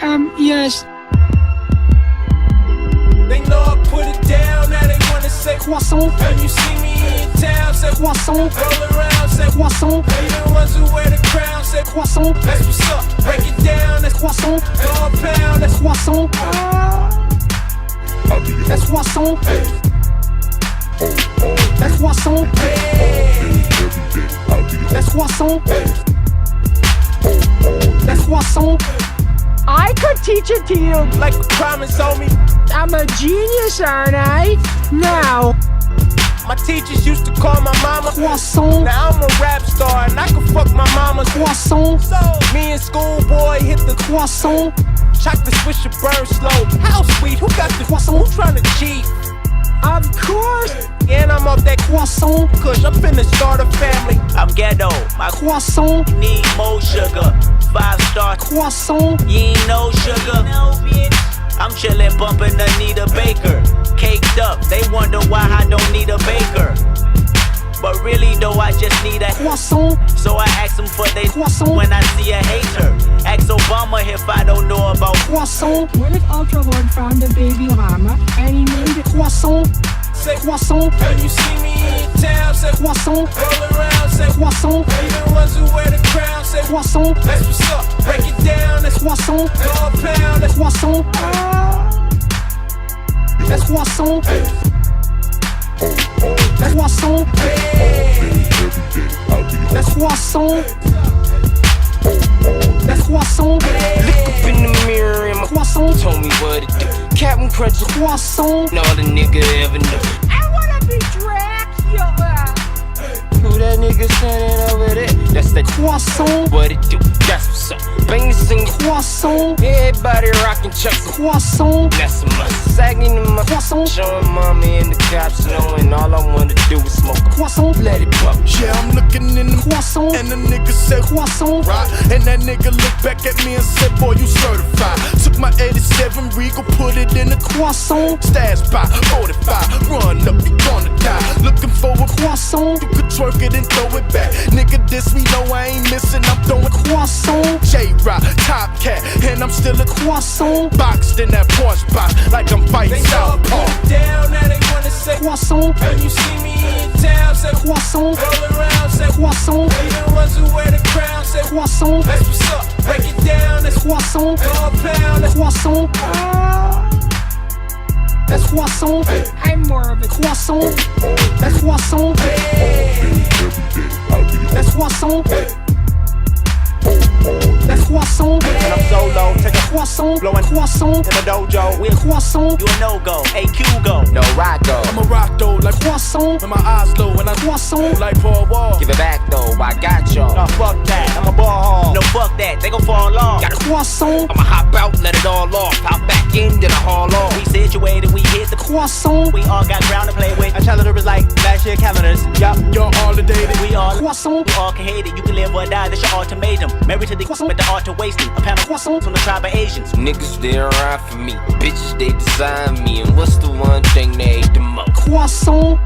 Yes. They know I put it down, now they wanna say Croissant. When you see me in town, say Croissant. roll around, say Croissant. They the ones who wear the crown, say Croissant. That's what's up, break it down, that's Croissant. $1 pound, that's Croissant. That's Croissant. That's Croissant. That's Croissant. That's Croissant. I could teach it to you. like a promise on me. I'm a genius, aren't I? Now, My teachers used to call my mama Croissant. Now I'm a rap star and I can fuck my mama. Croissant. So, me and schoolboy hit the Croissant. chocolate swisher burn slow. How sweet, who got the Croissant. Who tryna cheat? Of course. And I'm off that Croissant. kush, I'm finna start a family. I'm ghetto, my Croissant. need more sugar. 5-star, Croissant. you ain't no sugar. No, bitch. I'm chillin', bumpin' Anita Baker. Caked up, they wonder why I don't need a baker. But really though, I just need a Croissant. So I ask them for they Croissant. when I see a hater. Ask Obama if I don't know about Croissant. What if Ultra Lord found a baby llama and he named it Croissant? say Croissant. when you see me in town, say Croissant. roll around, say Croissant. They the ones who wear the crown, say Croissant. That's what's up, break it down, that's Croissant. $1 pound, that's Croissant. That's Croissant. That's Croissant. That's Croissant. That's Croissant. Look up in the mirror and my Croissant. told me what to do. Captain Crunch, Croissant. all the nigga ever knew. I wanna be Dracula. Who that nigga standing over there? That's the Croissant. what it do. That's what's up. Bang the single. Croissant. Everybody rockin' chucks. Croissant. That's a must. Sagging in my Croissant. showing mommy and the cops knowing all I wanna do is smoke. Croissant. Let it pop. Yeah, I'm looking in the Croissant. and the nigga said Croissant. right, and that nigga looked back at me and said, boy, you certified. Took my 87 Regal, put it in the Croissant. stash by 45. Run up, you gonna die. Looking for a Croissant. you could twerk it and throw it back. Nigga, this me know I ain't missing. I'm throwing Croissant. J-Rock, Top Cat, and I'm still a Croissant. boxed in that Porsche box like I'm fighting They know I South put Park. it down, now they wanna say Croissant. when you see me in town, say Croissant. roll around, say Croissant. They the ones who wear the crown, say Croissant. That's what's up, break it down, that's Croissant. $1 pound, that's Croissant. That's Croissant. I'm more of a croissant. That's Croissant. That's Croissant. That's Croissant. And I'm solo, take a Croissant. Blowing Croissant. in the dojo. We Croissant. you a no-go, AQ go. No rock go. I'm a rock though, like Croissant. when my eyes low and I Croissant. like Paul Wall. Give it back though, I got y'all. No, fuck that, I'm a ball hog. No, fuck that, they gon' fall off. Got a Croissant. I'ma hop out, let it all off. Hop back in, then I haul off. We situated, we hit the Croissant. we all got ground to play with. Our calendar is like last year calendars. Yup, Y'all all the dated. we all Croissant. you all can hate it. You can live or die. That's your ultimatum. Married to the Croissant. but the art to wasting. A pound of Croissant. from the tribe of Asians. Niggas they ride for me, bitches they design me, and what's the one thing they hate the most? Croissant.